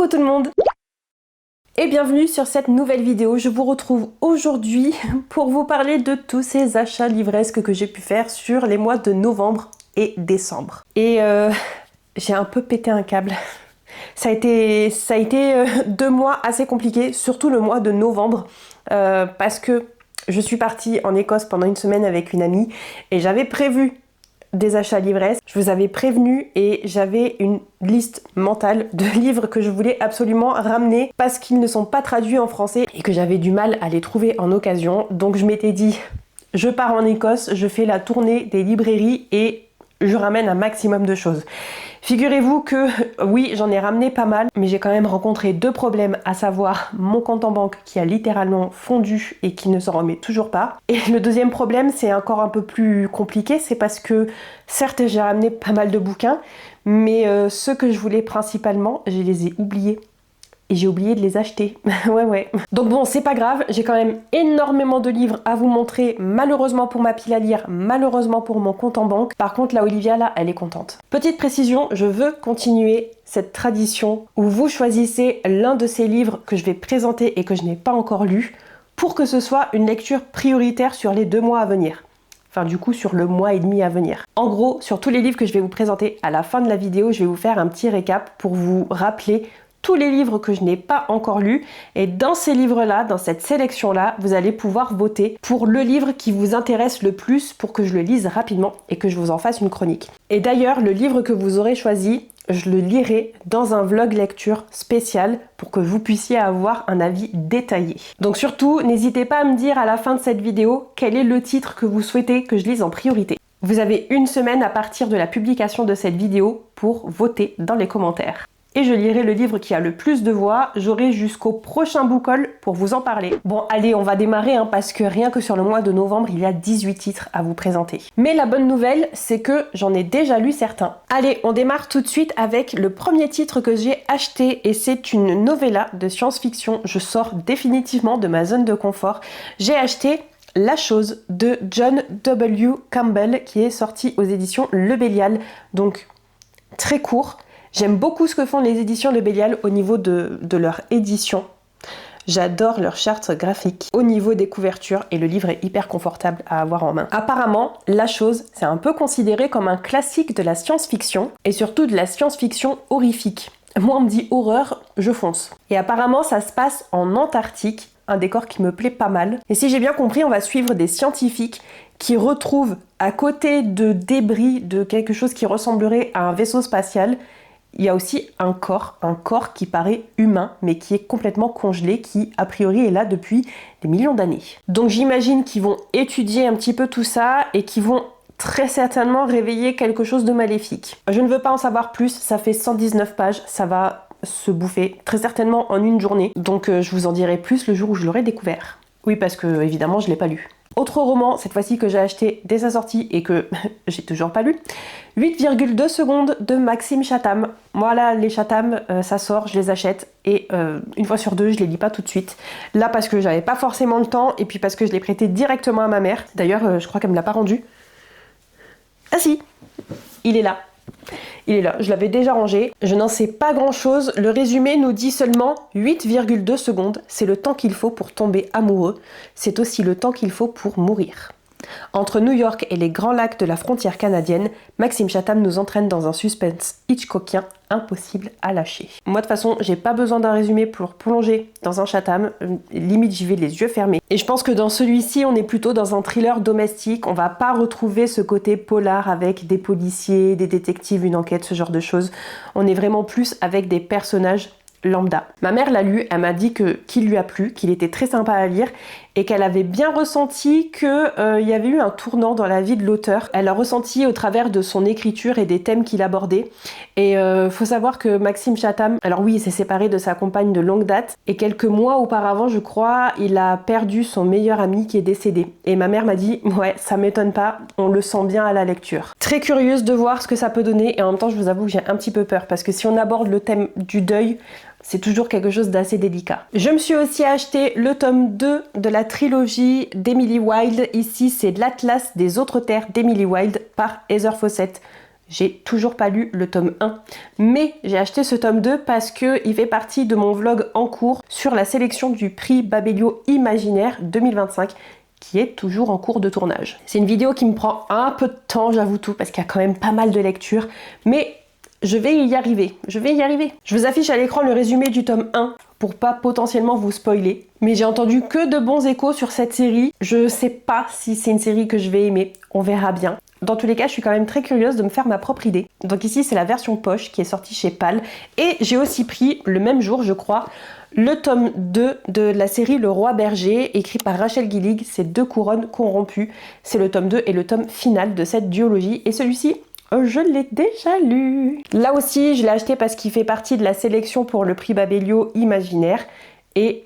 Coucou tout le monde et bienvenue sur cette nouvelle vidéo. Je vous retrouve aujourd'hui pour vous parler de tous ces achats livresques que j'ai pu faire sur les mois de novembre et décembre. Et j'ai un peu pété un câble. Ça a été 2 mois assez compliqués, surtout le mois de novembre, parce que je suis partie en Écosse pendant une semaine avec une amie et j'avais prévu des achats livresques. Je vous avais prévenu et j'avais une liste mentale de livres que je voulais absolument ramener parce qu'ils ne sont pas traduits en français et que j'avais du mal à les trouver en occasion. Donc je m'étais dit, je pars en Écosse, je fais la tournée des librairies et je ramène un maximum de choses. Figurez-vous que oui, j'en ai ramené pas mal, mais j'ai quand même rencontré 2 problèmes, à savoir mon compte en banque qui a littéralement fondu et qui ne s'en remet toujours pas. Et le deuxième problème, c'est encore un peu plus compliqué, c'est parce que certes j'ai ramené pas mal de bouquins, mais ceux que je voulais principalement, je les ai oubliés. Et j'ai oublié de les acheter. ouais. Donc bon, c'est pas grave, j'ai quand même énormément de livres à vous montrer, malheureusement pour ma pile à lire, malheureusement pour mon compte en banque. Par contre, la Olivia, là, elle est contente. Petite précision, je veux continuer cette tradition où vous choisissez l'un de ces livres que je vais présenter et que je n'ai pas encore lu, pour que ce soit une lecture prioritaire sur les 2 mois à venir. Enfin du coup sur le mois et demi à venir. En gros, sur tous les livres que je vais vous présenter à la fin de la vidéo, je vais vous faire un petit récap pour vous rappeler tous les livres que je n'ai pas encore lus, et dans ces livres-là, dans cette sélection-là, vous allez pouvoir voter pour le livre qui vous intéresse le plus pour que je le lise rapidement et que je vous en fasse une chronique. Et d'ailleurs, le livre que vous aurez choisi, je le lirai dans un vlog lecture spécial pour que vous puissiez avoir un avis détaillé. Donc surtout, n'hésitez pas à me dire à la fin de cette vidéo quel est le titre que vous souhaitez que je lise en priorité. Vous avez une semaine à partir de la publication de cette vidéo pour voter dans les commentaires. Et je lirai le livre qui a le plus de voix. J'aurai jusqu'au prochain book haul pour vous en parler. Bon, allez, on va démarrer parce que rien que sur le mois de novembre, il y a 18 titres à vous présenter. Mais la bonne nouvelle, c'est que j'en ai déjà lu certains. Allez, on démarre tout de suite avec le premier titre que j'ai acheté et c'est une novella de science-fiction. Je sors définitivement de ma zone de confort. J'ai acheté La Chose de John W. Campbell qui est sorti aux éditions Le Bélial. Donc, très court. J'aime beaucoup ce que font les éditions Le Bélial au niveau de leur édition. J'adore leur charte graphique au niveau des couvertures et le livre est hyper confortable à avoir en main. Apparemment, La Chose, c'est un peu considéré comme un classique de la science-fiction et surtout de la science-fiction horrifique. Moi, on me dit horreur, je fonce. Et apparemment, ça se passe en Antarctique, un décor qui me plaît pas mal. Et si j'ai bien compris, on va suivre des scientifiques qui retrouvent à côté de débris de quelque chose qui ressemblerait à un vaisseau spatial, il y a aussi un corps qui paraît humain, mais qui est complètement congelé, qui a priori est là depuis des millions d'années. Donc j'imagine qu'ils vont étudier un petit peu tout ça et qu'ils vont très certainement réveiller quelque chose de maléfique. Je ne veux pas en savoir plus, ça fait 119 pages, ça va se bouffer très certainement en une journée. Donc je vous en dirai plus le jour où je l'aurai découvert. Oui, parce que évidemment je l'ai pas lu. Autre roman, cette fois-ci que j'ai acheté dès sa sortie et que j'ai toujours pas lu, 8,2 secondes de Maxime Chatham. Voilà, les Chatham, ça sort, je les achète et une fois sur 2, je les lis pas tout de suite. Là, parce que j'avais pas forcément le temps et puis parce que je l'ai prêté directement à ma mère. D'ailleurs, je crois qu'elle me l'a pas rendu. Ah si, il est là. Il est là, je l'avais déjà rangé. Je n'en sais pas grand chose. Le résumé nous dit seulement 8,2 secondes. C'est le temps qu'il faut pour tomber amoureux. C'est aussi le temps qu'il faut pour mourir. Entre New York et les grands lacs de la frontière canadienne, Maxime Chatham nous entraîne dans un suspense hitchcockien impossible à lâcher. Moi de toute façon, j'ai pas besoin d'un résumé pour plonger dans un Chatham, limite j'y vais les yeux fermés. Et je pense que dans celui-ci, on est plutôt dans un thriller domestique, on va pas retrouver ce côté polar avec des policiers, des détectives, une enquête, ce genre de choses. On est vraiment plus avec des personnages lambda. Ma mère l'a lu, elle m'a dit qu'il lui a plu, qu'il était très sympa à lire et qu'elle avait bien ressenti qu'il y avait eu un tournant dans la vie de l'auteur. Elle l'a ressenti au travers de son écriture et des thèmes qu'il abordait. Et faut savoir que Maxime Chatham, alors oui, il s'est séparé de sa compagne de longue date et quelques mois auparavant, je crois, il a perdu son meilleur ami qui est décédé. Et ma mère m'a dit, ouais, ça m'étonne pas, on le sent bien à la lecture. Très curieuse de voir ce que ça peut donner et en même temps, je vous avoue que j'ai un petit peu peur parce que si on aborde le thème du deuil, c'est toujours quelque chose d'assez délicat. Je me suis aussi acheté le tome 2 de la trilogie d'Emily Wilde. Ici, c'est l'Atlas des autres terres d'Emily Wilde par Heather Fawcett. J'ai toujours pas lu le tome 1, mais j'ai acheté ce tome 2 parce qu'il fait partie de mon vlog en cours sur la sélection du prix Babelio Imaginaire 2025 qui est toujours en cours de tournage. C'est une vidéo qui me prend un peu de temps, j'avoue tout, parce qu'il y a quand même pas mal de lectures, mais je vais y arriver, je vous affiche à l'écran le résumé du tome 1 pour pas potentiellement vous spoiler, mais j'ai entendu que de bons échos sur cette série. Je sais pas si c'est une série que je vais aimer, on verra bien. Dans tous les cas, je suis quand même très curieuse de me faire ma propre idée. Donc ici, c'est la version poche qui est sortie chez PAL. Et j'ai aussi pris, le même jour, je crois, le tome 2 de la série Le Roi Berger, écrit par Rachel Gillig, c'est Deux couronnes corrompues. C'est le tome 2 et le tome final de cette duologie. Et celui-ci, je l'ai déjà lu. Là aussi, je l'ai acheté parce qu'il fait partie de la sélection pour le prix Babelio Imaginaire. Et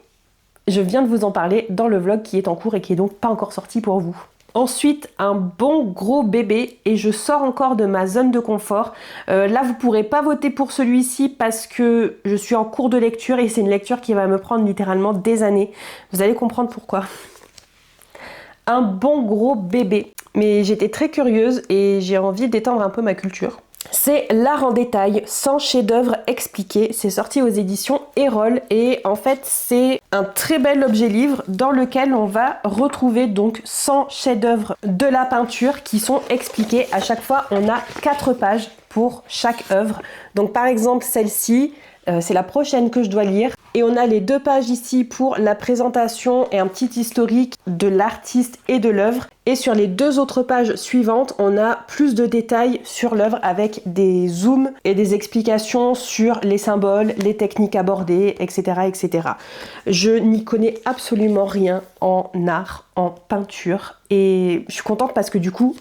je viens de vous en parler dans le vlog qui est en cours et qui est donc pas encore sorti pour vous. Ensuite, un bon gros bébé, et je sors encore de ma zone de confort. Là, vous pourrez pas voter pour celui-ci parce que je suis en cours de lecture et c'est une lecture qui va me prendre littéralement des années. Vous allez comprendre pourquoi. Un bon gros bébé. Mais j'étais très curieuse et j'ai envie d'étendre un peu ma culture. C'est L'Art en détail, 100 chefs-d'œuvre expliqués. C'est sorti aux éditions Erol et en fait c'est un très bel objet livre dans lequel on va retrouver donc 100 chefs-d'œuvre de la peinture qui sont expliqués. À chaque fois on a 4 pages pour chaque œuvre. Donc par exemple celle-ci, c'est la prochaine que je dois lire. Et on a les 2 pages ici pour la présentation et un petit historique de l'artiste et de l'œuvre. Et sur les 2 autres pages suivantes, on a plus de détails sur l'œuvre avec des zooms et des explications sur les symboles, les techniques abordées, etc. etc. Je n'y connais absolument rien en art, en peinture. Et je suis contente parce que du coup,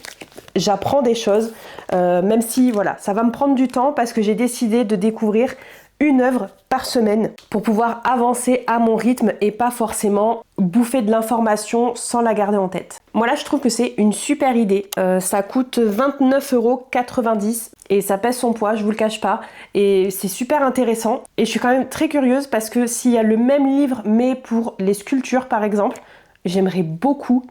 j'apprends des choses. Même si, voilà, ça va me prendre du temps parce que j'ai décidé de découvrir une œuvre par semaine pour pouvoir avancer à mon rythme et pas forcément bouffer de l'information sans la garder en tête. Moi là je trouve que c'est une super idée. Ça coûte 29,90 € et ça pèse son poids, je vous le cache pas, et c'est super intéressant. Et je suis quand même très curieuse parce que s'il y a le même livre mais pour les sculptures par exemple, j'aimerais beaucoup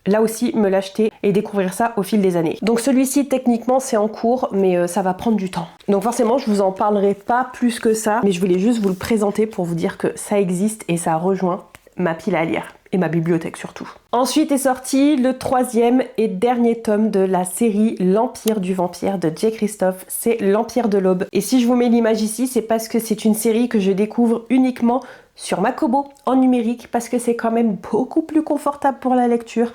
là aussi me l'acheter et découvrir ça au fil des années. Donc celui-ci techniquement c'est en cours mais ça va prendre du temps. Donc forcément je vous en parlerai pas plus que ça, mais je voulais juste vous le présenter pour vous dire que ça existe et ça rejoint ma pile à lire. Et ma bibliothèque surtout. Ensuite est sorti le 3e et dernier tome de la série L'Empire du Vampire de J. Christophe, c'est L'Empire de l'Aube. Et si je vous mets l'image ici, c'est parce que c'est une série que je découvre uniquement sur ma Kobo en numérique parce que c'est quand même beaucoup plus confortable pour la lecture.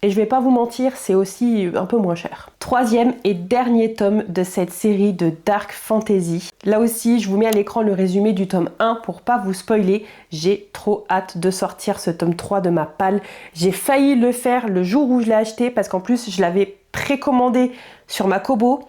Et je vais pas vous mentir, c'est aussi un peu moins cher. 3e et dernier tome de cette série de Dark Fantasy. Là aussi, je vous mets à l'écran le résumé du tome 1 pour pas vous spoiler. J'ai trop hâte de sortir ce tome 3 de ma palle. J'ai failli le faire le jour où je l'ai acheté parce qu'en plus, je l'avais précommandé sur ma Kobo.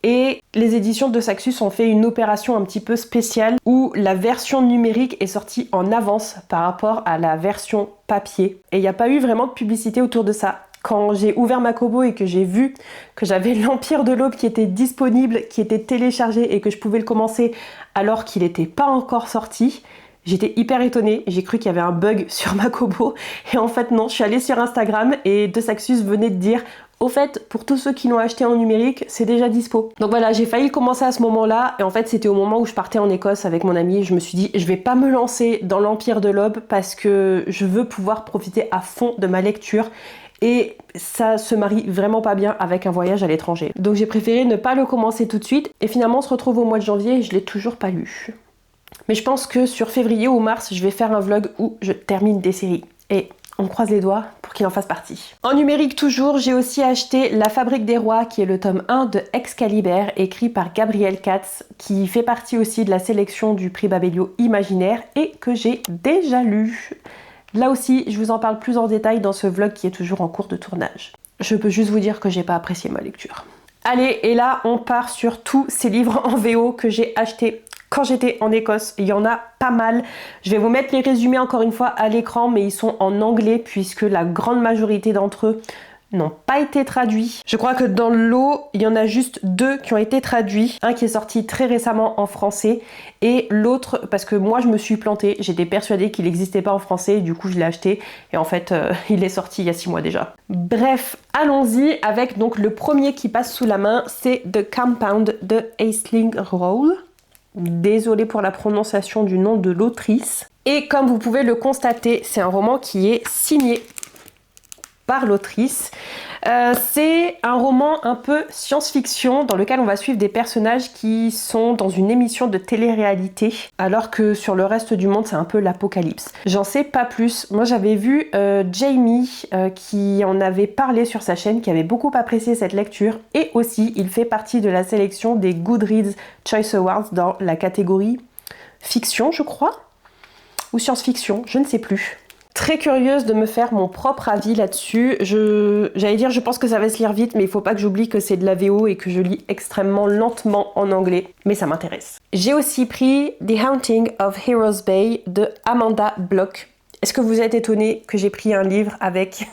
Et les éditions de Saxus ont fait une opération un petit peu spéciale où la version numérique est sortie en avance par rapport à la version papier. Et il n'y a pas eu vraiment de publicité autour de ça. Quand j'ai ouvert ma Kobo et que j'ai vu que j'avais l'Empire de l'Aube qui était disponible, qui était téléchargé et que je pouvais le commencer alors qu'il n'était pas encore sorti, j'étais hyper étonnée, j'ai cru qu'il y avait un bug sur ma Kobo et en fait non, je suis allée sur Instagram et De Saxus venait de dire au fait, pour tous ceux qui l'ont acheté en numérique, c'est déjà dispo. Donc voilà, j'ai failli commencer à ce moment-là et en fait c'était au moment où je partais en Écosse avec mon ami. Je me suis dit, je vais pas me lancer dans l'Empire de l'Aube parce que je veux pouvoir profiter à fond de ma lecture. Et ça se marie vraiment pas bien avec un voyage à l'étranger. Donc j'ai préféré ne pas le commencer tout de suite. Et finalement on se retrouve au mois de janvier et je l'ai toujours pas lu. Mais je pense que sur février ou mars, je vais faire un vlog où je termine des séries. Et on croise les doigts pour qu'il en fasse partie. En numérique toujours, j'ai aussi acheté La Fabrique des Rois, qui est le tome 1 de Excalibur, écrit par Gabriel Katz, qui fait partie aussi de la sélection du prix Babelio Imaginaire et que j'ai déjà lu. Là aussi, je vous en parle plus en détail dans ce vlog qui est toujours en cours de tournage. Je peux juste vous dire que j'ai pas apprécié ma lecture. Allez, et là, on part sur tous ces livres en VO que j'ai achetés quand j'étais en Écosse. Il y en a pas mal. Je vais vous mettre les résumés encore une fois à l'écran, mais ils sont en anglais puisque la grande majorité d'entre eux n'ont pas été traduits. Je crois que dans le lot, il y en a juste 2 qui ont été traduits. Un qui est sorti très récemment en français et l'autre, parce que moi je me suis plantée, j'étais persuadée qu'il n'existait pas en français, du coup je l'ai acheté et en fait il est sorti il y a 6 mois déjà. Bref, allons-y avec donc le premier qui passe sous la main, c'est The Compound de Aisling Rowell. Désolée pour la prononciation du nom de l'autrice. Et comme vous pouvez le constater, c'est un roman qui est signé par l'autrice. C'est un roman un peu science-fiction dans lequel on va suivre des personnages qui sont dans une émission de télé-réalité alors que sur le reste du monde c'est un peu l'apocalypse. J'en sais pas plus. Moi j'avais vu Jamie qui en avait parlé sur sa chaîne, qui avait beaucoup apprécié cette lecture et aussi il fait partie de la sélection des Goodreads Choice Awards dans la catégorie fiction je crois, ou science-fiction, je ne sais plus. Très curieuse de me faire mon propre avis là-dessus. J'allais dire, je pense que ça va se lire vite, mais il faut pas que j'oublie que c'est de la VO et que je lis extrêmement lentement en anglais, mais ça m'intéresse. J'ai aussi pris The Haunting of Heroes Bay de Amanda Bloch. Est-ce que vous êtes étonné que j'ai pris un livre avec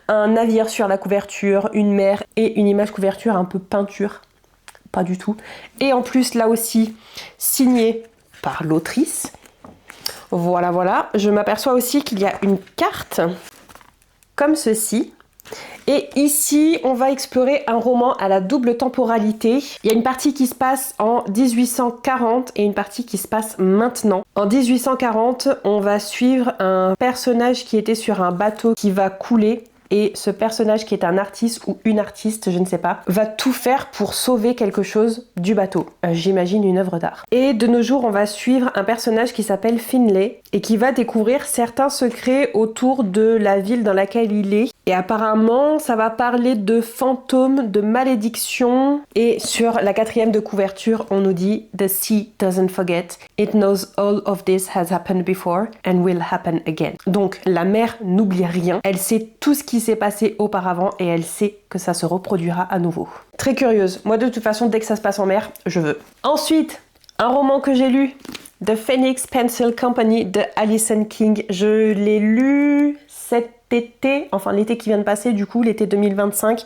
un navire sur la couverture, une mer et une image couverture un peu peinture? Pas du tout. Et en plus, là aussi, signé par l'autrice. Voilà, voilà. Je m'aperçois aussi qu'il y a une carte comme ceci. Et ici, on va explorer un roman à la double temporalité. Il y a une partie qui se passe en 1840 et une partie qui se passe maintenant. En 1840, on va suivre un personnage qui était sur un bateau qui va couler. Et ce personnage qui est un artiste ou une artiste, je ne sais pas, va tout faire pour sauver quelque chose du bateau. J'imagine une œuvre d'art. Et de nos jours, on va suivre un personnage qui s'appelle Finlay et qui va découvrir certains secrets autour de la ville dans laquelle il est. Et apparemment, ça va parler de fantômes, de malédictions. Et sur la 4e de couverture, on nous dit « The sea doesn't forget. It knows all of this has happened before and will happen again. » Donc, la mer n'oublie rien. Elle sait tout ce qui s'est passé auparavant et elle sait que ça se reproduira à nouveau. Très curieuse. Moi, de toute façon, dès que ça se passe en mer, je veux. Ensuite, un roman que j'ai lu, The Phoenix Pencil Company de Alison King. Je l'ai lu cet été, enfin l'été qui vient de passer, du coup, l'été 2025.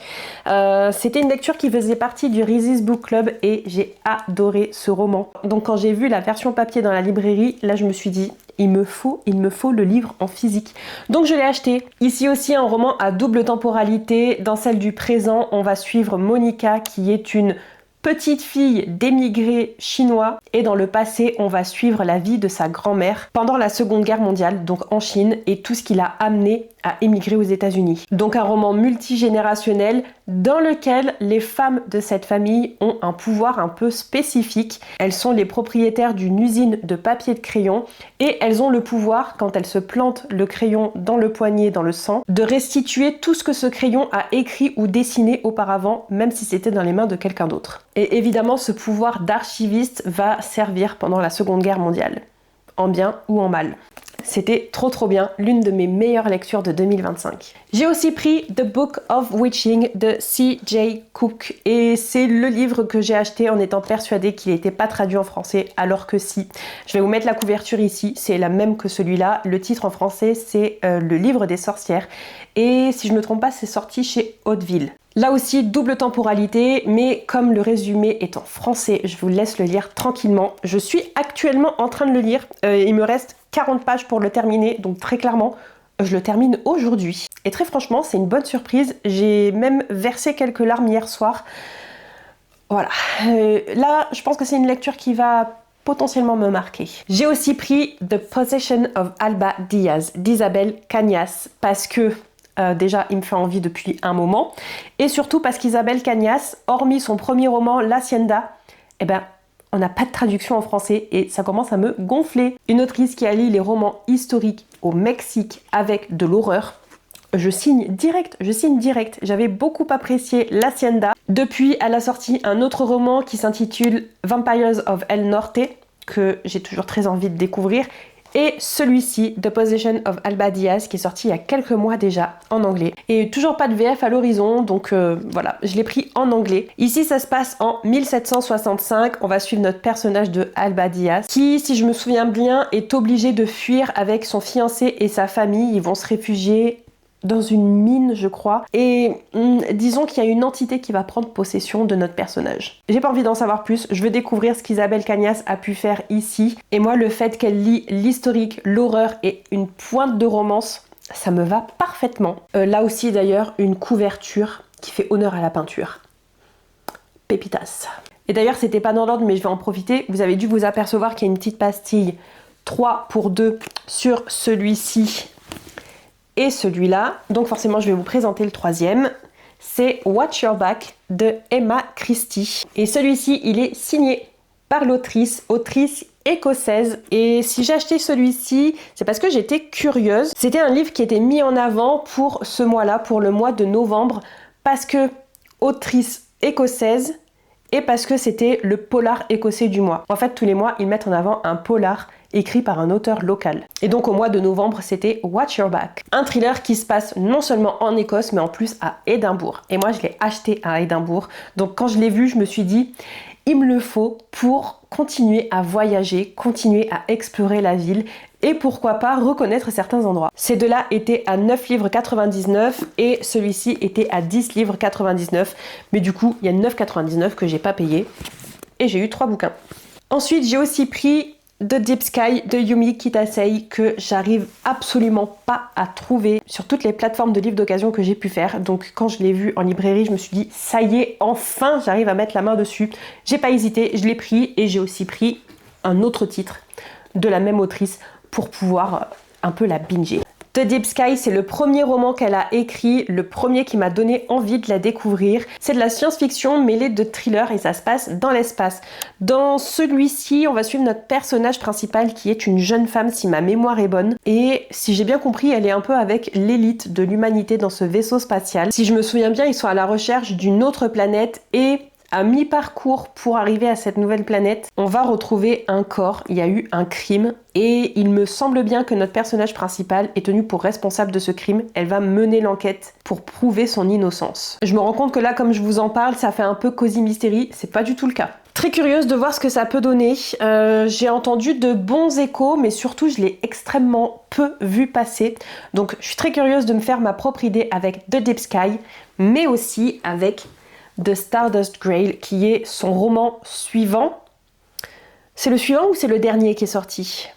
C'était une lecture qui faisait partie du Reese's Book Club et j'ai adoré ce roman. Donc quand j'ai vu la version papier dans la librairie, là je me suis dit, il me faut le livre en physique. Donc je l'ai acheté. Ici aussi un roman à double temporalité. Dans celle du présent, on va suivre Monica qui est une petite fille d'émigrés chinois et dans le passé, on va suivre la vie de sa grand-mère pendant la Seconde Guerre mondiale, donc en Chine, et tout ce qui l'a amené à émigrer aux États-Unis. Donc un roman multigénérationnel dans lequel les femmes de cette famille ont un pouvoir un peu spécifique. Elles sont les propriétaires d'une usine de papier de crayon et elles ont le pouvoir, quand elles se plantent le crayon dans le poignet, dans le sang, de restituer tout ce que ce crayon a écrit ou dessiné auparavant, même si c'était dans les mains de quelqu'un d'autre. Et évidemment, ce pouvoir d'archiviste va servir pendant la Seconde Guerre mondiale, en bien ou en mal. C'était trop bien, l'une de mes meilleures lectures de 2025. J'ai aussi pris The Book of Witching de C.J. Cook et c'est le livre que j'ai acheté en étant persuadée qu'il n'était pas traduit en français, alors que si. Je vais vous mettre la couverture ici, c'est la même que celui-là. Le titre en français, c'est Le livre des sorcières et si je ne me trompe pas, c'est sorti chez Hauteville. Là aussi, double temporalité, mais comme le résumé est en français, je vous laisse le lire tranquillement. Je suis actuellement en train de le lire. Il me reste 40 pages pour le terminer, donc très clairement, je le termine aujourd'hui. Et très franchement, c'est une bonne surprise. J'ai même versé quelques larmes hier soir. Voilà. Là, je pense que c'est une lecture qui va potentiellement me marquer. J'ai aussi pris The Possession of Alba Diaz d'Isabel Cañas parce que déjà, il me fait envie depuis un moment. Et surtout parce qu'Isabel Cañas, hormis son premier roman, L'Hacienda, eh ben, on n'a pas de traduction en français et ça commence à me gonfler. Une autrice qui allie les romans historiques au Mexique avec de l'horreur. Je signe direct. J'avais beaucoup apprécié L'Hacienda. Depuis, elle a sorti un autre roman qui s'intitule Vampires of El Norte, que j'ai toujours très envie de découvrir. Et celui-ci, The Possession of Alba Diaz, qui est sorti il y a quelques mois déjà en anglais. Et toujours pas de VF à l'horizon, donc voilà, je l'ai pris en anglais. Ici, ça se passe en 1765. On va suivre notre personnage de Alba Diaz, qui, si je me souviens bien, est obligé de fuir avec son fiancé et sa famille. Ils vont se réfugier dans une mine, je crois, et disons qu'il y a une entité qui va prendre possession de notre personnage. J'ai pas envie d'en savoir plus, je veux découvrir ce qu'Isabelle Cagnas a pu faire ici, et moi le fait qu'elle lie l'historique, l'horreur et une pointe de romance, ça me va parfaitement. Là aussi d'ailleurs, une couverture qui fait honneur à la peinture. Pépitas. Et d'ailleurs, c'était pas dans l'ordre, mais je vais en profiter. Vous avez dû vous apercevoir qu'il y a une petite pastille 3 pour 2 sur celui-ci et celui-là. Donc forcément, je vais vous présenter le troisième. C'est Watch Your Back de Emma Christie. Et celui-ci, il est signé par l'autrice, autrice écossaise. Et si j'ai acheté celui-ci, c'est parce que j'étais curieuse. C'était un livre qui était mis en avant pour ce mois-là, pour le mois de novembre, parce que autrice écossaise et parce que c'était le polar écossais du mois. En fait, tous les mois, ils mettent en avant un polar écrit par un auteur local. Et donc au mois de novembre, c'était Watch Your Back. Un thriller qui se passe non seulement en Écosse, mais en plus à Édimbourg. Et moi, je l'ai acheté à Édimbourg. Donc quand je l'ai vu, je me suis dit, il me le faut pour continuer à voyager, continuer à explorer la ville et pourquoi pas reconnaître certains endroits. Ces deux-là étaient à 9 livres 99 et celui-ci était à 10 livres 99. Mais du coup, il y a 9,99 que j'ai pas payé et j'ai eu 3 bouquins. Ensuite, j'ai aussi pris The Deep Sky de Yumi Kitasei que j'arrive absolument pas à trouver sur toutes les plateformes de livres d'occasion que j'ai pu faire. Donc quand je l'ai vu en librairie, je me suis dit ça y est, enfin j'arrive à mettre la main dessus. J'ai pas hésité, je l'ai pris et j'ai aussi pris un autre titre de la même autrice pour pouvoir un peu la binger. The Deep Sky, c'est le premier roman qu'elle a écrit, le premier qui m'a donné envie de la découvrir. C'est de la science-fiction mêlée de thriller et ça se passe dans l'espace. Dans celui-ci, on va suivre notre personnage principal qui est une jeune femme si ma mémoire est bonne. Et si j'ai bien compris, elle est un peu avec l'élite de l'humanité dans ce vaisseau spatial. Si je me souviens bien, ils sont à la recherche d'une autre planète et à mi-parcours pour arriver à cette nouvelle planète, on va retrouver un corps, il y a eu un crime et il me semble bien que notre personnage principal est tenu pour responsable de ce crime. Elle va mener l'enquête pour prouver son innocence. Je me rends compte que là, comme je vous en parle, ça fait un peu cosy mystery, c'est pas du tout le cas. Très curieuse de voir ce que ça peut donner. J'ai entendu de bons échos, mais surtout je l'ai extrêmement peu vu passer. Donc je suis très curieuse de me faire ma propre idée avec The Deep Sky, mais aussi avec The Stardust Grail, qui est son roman suivant. C'est le suivant ou c'est le dernier qui est sorti ?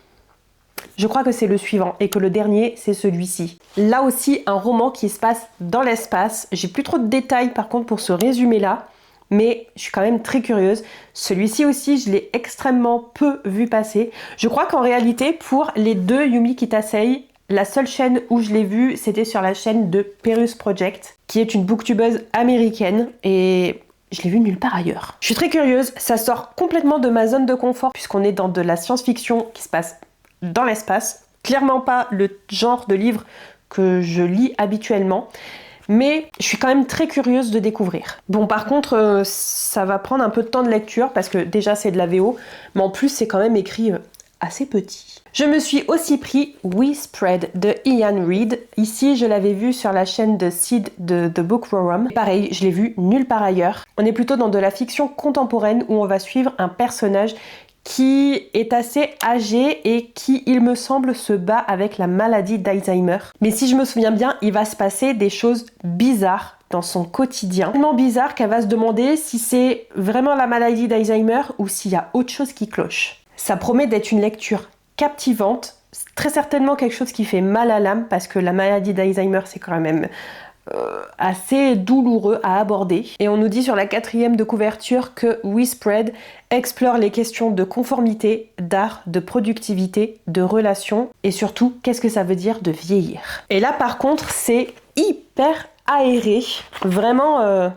Je crois que c'est le suivant et que le dernier, c'est celui-ci. Là aussi, un roman qui se passe dans l'espace. J'ai plus trop de détails par contre pour ce résumé-là, mais je suis quand même très curieuse. Celui-ci aussi, je l'ai extrêmement peu vu passer. Je crois qu'en réalité, pour les deux Yumi Kitasei, la seule chaîne où je l'ai vu, c'était sur la chaîne de Perus Project, qui est une booktubeuse américaine, et je l'ai vu nulle part ailleurs. Je suis très curieuse, ça sort complètement de ma zone de confort, puisqu'on est dans de la science-fiction qui se passe dans l'espace. Clairement pas le genre de livre que je lis habituellement, mais je suis quand même très curieuse de découvrir. Bon, par contre, ça va prendre un peu de temps de lecture, parce que déjà c'est de la VO, mais en plus c'est quand même écrit assez petit. Je me suis aussi pris We Spread de Ian Reid. Ici, je l'avais vu sur la chaîne de Sid de The Book Forum. Pareil, je l'ai vu nulle part ailleurs. On est plutôt dans de la fiction contemporaine où on va suivre un personnage qui est assez âgé et qui, il me semble, se bat avec la maladie d'Alzheimer. Mais si je me souviens bien, il va se passer des choses bizarres dans son quotidien. Tellement bizarre qu'elle va se demander si c'est vraiment la maladie d'Alzheimer ou s'il y a autre chose qui cloche. Ça promet d'être une lecture captivante, c'est très certainement quelque chose qui fait mal à l'âme parce que la maladie d'Alzheimer c'est quand même assez douloureux à aborder. Et on nous dit sur la 4e de couverture que We Spread explore les questions de conformité, d'art, de productivité, de relations et surtout qu'est-ce que ça veut dire de vieillir. Et là par contre c'est hyper aéré, vraiment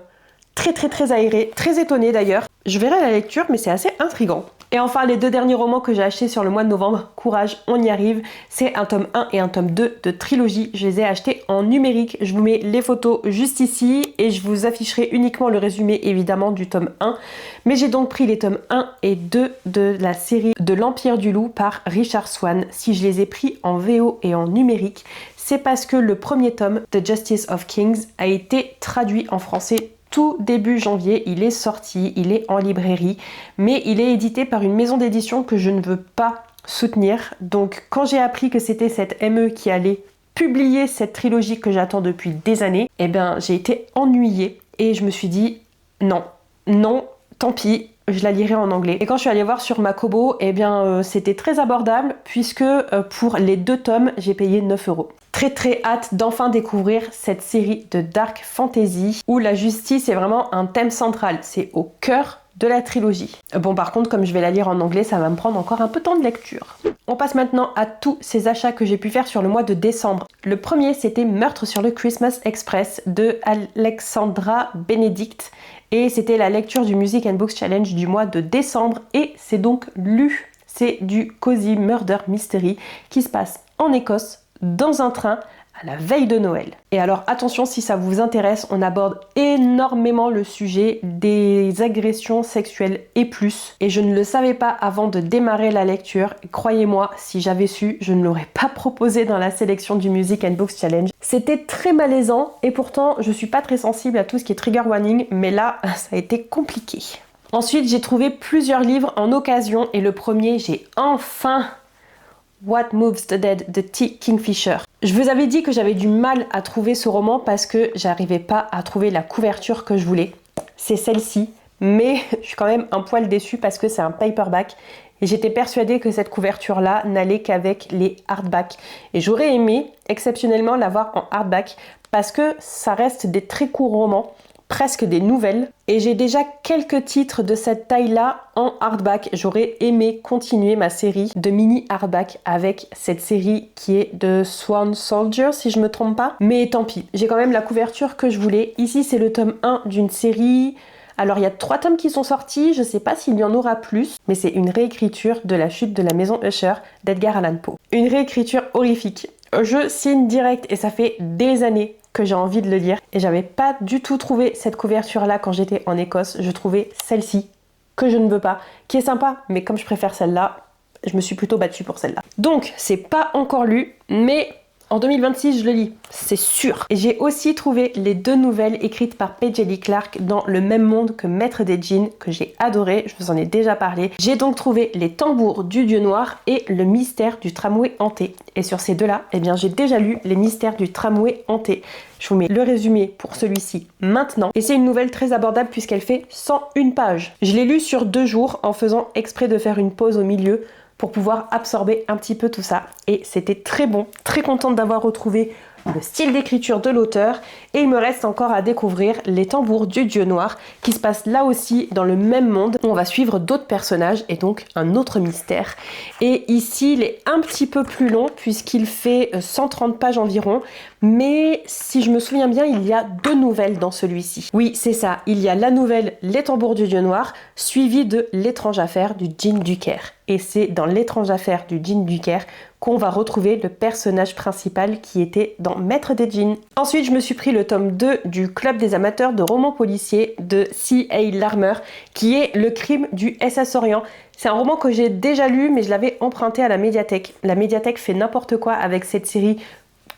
très aéré, très étonné d'ailleurs. Je verrai la lecture mais c'est assez intriguant. Et enfin, les deux derniers romans que j'ai achetés sur le mois de novembre, courage, on y arrive, c'est un tome 1 et un tome 2 de trilogie. Je les ai achetés en numérique, je vous mets les photos juste ici et je vous afficherai uniquement le résumé évidemment du tome 1. Mais j'ai donc pris les tomes 1 et 2 de la série de l'Empire du Loup par Richard Swan. Si je les ai pris en VO et en numérique, c'est parce que le premier tome, The Justice of Kings, a été traduit en français tout début janvier. Il est sorti, il est en librairie, mais il est édité par une maison d'édition que je ne veux pas soutenir. Donc quand j'ai appris que c'était cette ME qui allait publié cette trilogie que j'attends depuis des années, eh bien j'ai été ennuyée et je me suis dit non, tant pis, je la lirai en anglais. Et quand je suis allée voir sur Makobo, eh bien c'était très abordable puisque pour les 2 tomes, j'ai payé 9 €. Très hâte d'enfin découvrir cette série de dark fantasy où la justice est vraiment un thème central, c'est au cœur de la trilogie. Bon, par contre, comme je vais la lire en anglais, ça va me prendre encore un peu de temps de lecture. On passe maintenant à tous ces achats que j'ai pu faire sur le mois de décembre. Le premier, c'était Meurtre sur le Christmas Express de Alexandra Benedict. Et c'était la lecture du Music and Books Challenge du mois de décembre. Et c'est donc lu. C'est du Cozy Murder Mystery qui se passe en Écosse, dans un train, à la veille de Noël. Et alors attention, si ça vous intéresse, on aborde énormément le sujet des agressions sexuelles et plus. Et je ne le savais pas avant de démarrer la lecture. Croyez-moi, si j'avais su, je ne l'aurais pas proposé dans la sélection du Music and Books Challenge. C'était très malaisant et pourtant je suis pas très sensible à tout ce qui est trigger warning, mais là, ça a été compliqué. Ensuite, j'ai trouvé plusieurs livres en occasion et le premier, j'ai enfin What Moves the Dead de T. Kingfisher. Je vous avais dit que j'avais du mal à trouver ce roman parce que j'arrivais pas à trouver la couverture que je voulais. C'est celle-ci, mais je suis quand même un poil déçue parce que c'est un paperback et j'étais persuadée que cette couverture-là n'allait qu'avec les hardbacks. Et j'aurais aimé exceptionnellement l'avoir en hardback parce que ça reste des très courts romans, presque des nouvelles, et j'ai déjà quelques titres de cette taille-là en hardback. J'aurais aimé continuer ma série de mini hardback avec cette série qui est de Swan Soldier, si je me trompe pas. Mais tant pis, j'ai quand même la couverture que je voulais. Ici, c'est le tome 1 d'une série. Alors, il y a 3 tomes qui sont sortis, je sais pas s'il y en aura plus, mais c'est une réécriture de La chute de la maison Usher d'Edgar Allan Poe. Une réécriture horrifique. Je signe direct et ça fait des années que j'ai envie de le lire et j'avais pas du tout trouvé cette couverture là quand j'étais en Écosse. Je trouvais celle-ci que je ne veux pas, qui est sympa, mais comme je préfère celle-là, je me suis plutôt battue pour celle-là. Donc c'est pas encore lu, mais en 2026 je le lis, c'est sûr. Et j'ai aussi trouvé les 2 nouvelles écrites par Paige Lee Clark dans le même monde que Maître des Djinns, que j'ai adoré, je vous en ai déjà parlé. J'ai donc trouvé Les Tambours du Dieu Noir et Le Mystère du Tramway Hanté. Et sur ces 2-là, eh bien j'ai déjà lu Les Mystères du Tramway Hanté. Je vous mets le résumé pour celui-ci maintenant. Et c'est une nouvelle très abordable puisqu'elle fait 101 pages. Je l'ai lu sur 2 jours en faisant exprès de faire une pause au milieu pour pouvoir absorber un petit peu tout ça. Et c'était très bon, très contente d'avoir retrouvé le style d'écriture de l'auteur. Et il me reste encore à découvrir Les Tambours du Dieu Noir, qui se passe là aussi dans le même monde. On va suivre d'autres personnages et donc un autre mystère. Et ici, il est un petit peu plus long puisqu'il fait 130 pages environ. Mais si je me souviens bien, il y a 2 nouvelles dans celui-ci. Oui, c'est ça. Il y a la nouvelle Les Tambours du Dieu Noir, suivie de L'étrange affaire du djinn du Caire. Et c'est dans L'étrange affaire du djinn du Caire qu'on va retrouver le personnage principal qui était dans Maître des Djinns. Ensuite, je me suis pris le tome 2 du Club des amateurs de romans policiers de C.A. Larmer, qui est Le crime du SS Orient. C'est un roman que j'ai déjà lu, mais je l'avais emprunté à la médiathèque. La médiathèque fait n'importe quoi avec cette série,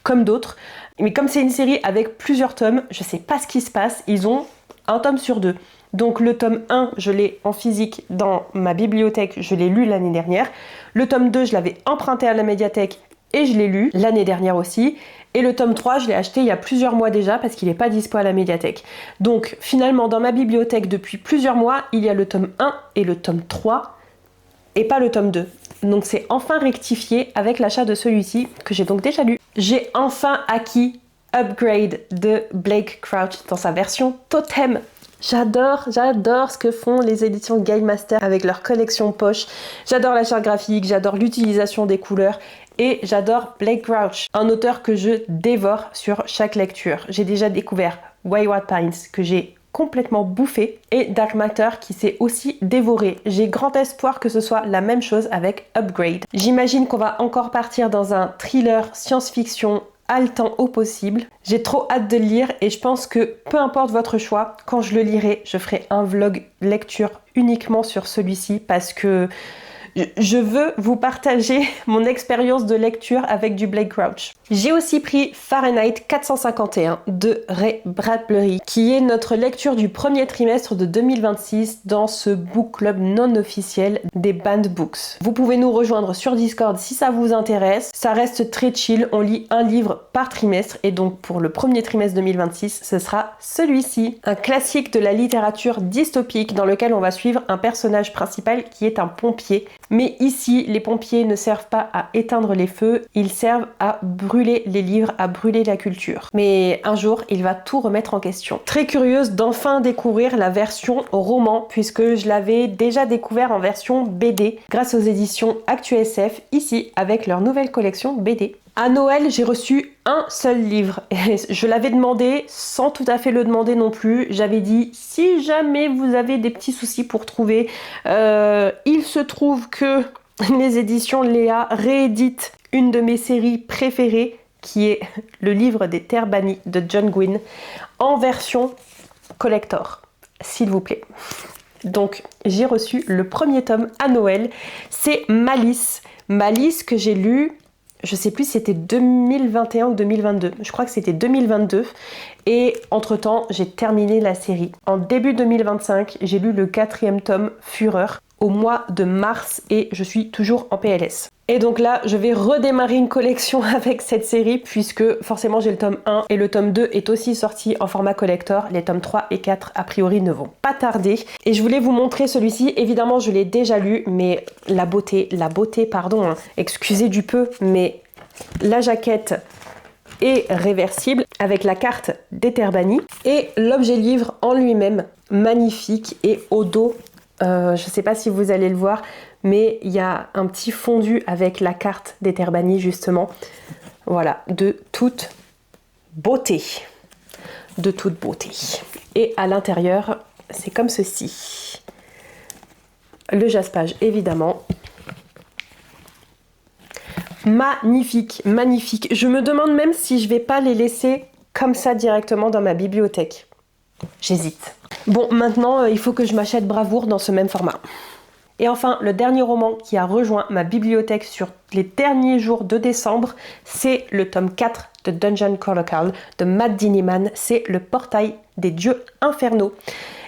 comme d'autres. Mais comme c'est une série avec plusieurs tomes, je sais pas ce qui se passe. Ils ont un tome sur 2. Donc le tome 1, je l'ai en physique dans ma bibliothèque, je l'ai lu l'année dernière. Le tome 2, je l'avais emprunté à la médiathèque et je l'ai lu l'année dernière aussi. Et le tome 3, je l'ai acheté il y a plusieurs mois déjà parce qu'il n'est pas dispo à la médiathèque. Donc finalement, dans ma bibliothèque, depuis plusieurs mois, il y a le tome 1 et le tome 3 et pas le tome 2. Donc c'est enfin rectifié avec l'achat de celui-ci que j'ai donc déjà lu. J'ai enfin acquis Upgrade de Blake Crouch dans sa version Totem. J'adore ce que font les éditions Game Master avec leur collection poche. J'adore la charte graphique, j'adore l'utilisation des couleurs et j'adore Blake Crouch, un auteur que je dévore sur chaque lecture. J'ai déjà découvert Wayward Pines que j'ai complètement bouffé et Dark Matter qui s'est aussi dévoré. J'ai grand espoir que ce soit la même chose avec Upgrade. J'imagine qu'on va encore partir dans un thriller science-fiction haletant au possible. J'ai trop hâte de le lire et je pense que peu importe votre choix, quand je le lirai, je ferai un vlog lecture uniquement sur celui-ci parce que Je veux vous partager mon expérience de lecture avec du Blake Crouch. J'ai aussi pris Fahrenheit 451 de Ray Bradbury, qui est notre lecture du premier trimestre de 2026 dans ce book club non officiel des Banned Books. Vous pouvez nous rejoindre sur Discord si ça vous intéresse. Ça reste très chill, on lit un livre par trimestre et donc pour le premier trimestre 2026, ce sera celui-ci. Un classique de la littérature dystopique dans lequel on va suivre un personnage principal qui est un pompier. Mais ici, les pompiers ne servent pas à éteindre les feux, ils servent à brûler les livres, à brûler la culture. Mais un jour, il va tout remettre en question. Très curieuse d'enfin découvrir la version roman, puisque je l'avais déjà découvert en version BD, grâce aux éditions ActuSF, ici, avec leur nouvelle collection BD. À Noël, j'ai reçu un seul livre. Et je l'avais demandé sans tout à fait le demander non plus. J'avais dit, si jamais vous avez des petits soucis pour trouver, il se trouve que les éditions Léa rééditent une de mes séries préférées, qui est le livre des Terres Bannies de John Gwynne, en version collector, s'il vous plaît. Donc, j'ai reçu le premier tome à Noël. C'est Malice. Malice que j'ai lu... Je sais plus si c'était 2021 ou 2022. Je crois que c'était 2022. Et entre-temps, j'ai terminé la série. En début 2025, j'ai lu le 4e tome, Fureur, au mois de mars et je suis toujours en PLS. Et donc là, je vais redémarrer une collection avec cette série puisque forcément j'ai le tome 1 et le tome 2 est aussi sorti en format collector. Les tomes 3 et 4 a priori ne vont pas tarder. Et je voulais vous montrer celui-ci. Évidemment, je l'ai déjà lu, mais la beauté, pardon, hein, excusez du peu, mais la jaquette est réversible avec la carte des Terres Bannies et l'objet livre en lui-même, magnifique et au dos. Je ne sais pas si vous allez le voir, mais il y a un petit fondu avec la carte des Terres Bannies justement. Voilà, de toute beauté. De toute beauté. Et à l'intérieur, c'est comme ceci. Le jaspage, évidemment. Magnifique, magnifique. Je me demande même si je vais pas les laisser comme ça directement dans ma bibliothèque. J'hésite. Bon, maintenant, il faut que je m'achète Bravoure dans ce même format. Et enfin, le dernier roman qui a rejoint ma bibliothèque sur les derniers jours de décembre, c'est le tome 4 de Dungeon Chronicle de Matt Diniman. C'est Le Portail des Dieux Infernaux.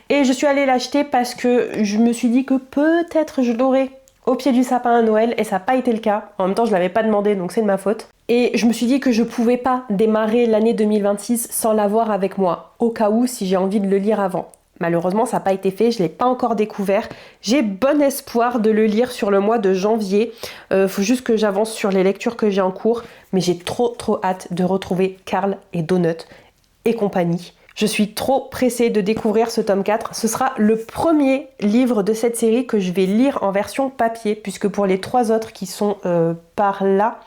Et je suis allée l'acheter parce que je me suis dit que peut-être je l'aurais au pied du sapin à Noël et ça n'a pas été le cas. En même temps, je ne l'avais pas demandé, donc c'est de ma faute. Et je me suis dit que je pouvais pas démarrer l'année 2026 sans l'avoir avec moi, au cas où si j'ai envie de le lire avant. Malheureusement, ça n'a pas été fait, je ne l'ai pas encore découvert. J'ai bon espoir de le lire sur le mois de janvier. Faut juste que j'avance sur les lectures que j'ai en cours, mais j'ai trop hâte de retrouver Carl et Donut et compagnie. Je suis trop pressée de découvrir ce tome 4. Ce sera le premier livre de cette série que je vais lire en version papier, puisque pour les 3 autres qui sont par là,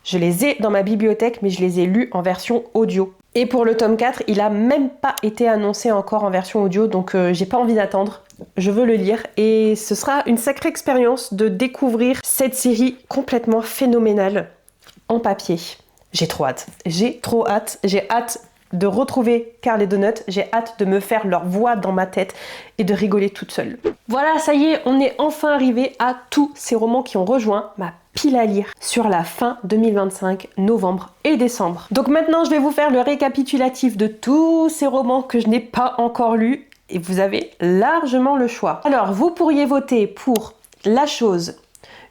je les ai dans ma bibliothèque, mais je les ai lus en version audio. Et pour le tome 4, il a même pas été annoncé encore en version audio, donc j'ai pas envie d'attendre. Je veux le lire et ce sera une sacrée expérience de découvrir cette série complètement phénoménale en papier. J'ai trop hâte. J'ai hâte de retrouver Carl et Donut, j'ai hâte de me faire leur voix dans ma tête et de rigoler toute seule. Voilà, ça y est, on est enfin arrivé à tous ces romans qui ont rejoint ma pile à lire sur la fin 2025, novembre et décembre. Donc maintenant, je vais vous faire le récapitulatif de tous ces romans que je n'ai pas encore lus et vous avez largement le choix. Alors, vous pourriez voter pour La Chose,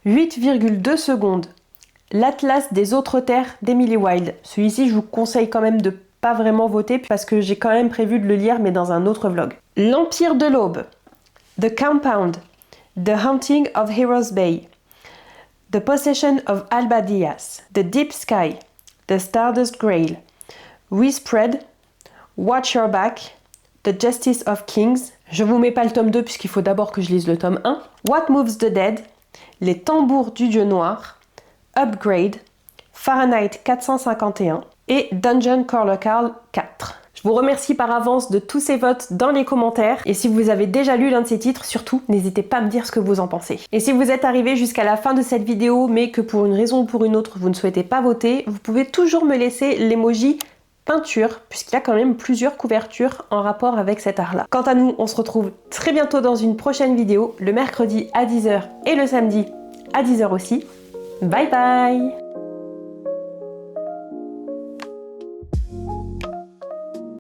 8,2 secondes, L'Atlas des autres terres d'Emily Wilde. Celui-ci, je vous conseille quand même de pas vraiment voter parce que j'ai quand même prévu de le lire mais dans un autre vlog. L'Empire de l'Aube, The Compound, The Haunting of Heroes Bay, The Possession of Alba Diaz, The Deep Sky, The Stardust Grail, We Spread, Watch Your Back, The Justice of Kings. Je vous mets pas le tome 2 puisqu'il faut d'abord que je lise le tome 1. What Moves the Dead, Les Tambours du Dieu Noir, Upgrade, Fahrenheit 451 et Dungeon Chronicle 4. Je vous remercie par avance de tous ces votes dans les commentaires et si vous avez déjà lu l'un de ces titres, surtout n'hésitez pas à me dire ce que vous en pensez. Et si vous êtes arrivé jusqu'à la fin de cette vidéo mais que pour une raison ou pour une autre vous ne souhaitez pas voter, vous pouvez toujours me laisser l'emoji peinture puisqu'il y a quand même plusieurs couvertures en rapport avec cet art là. Quant à nous, on se retrouve très bientôt dans une prochaine vidéo, le mercredi à 10h et le samedi à 10 h aussi. Bye bye!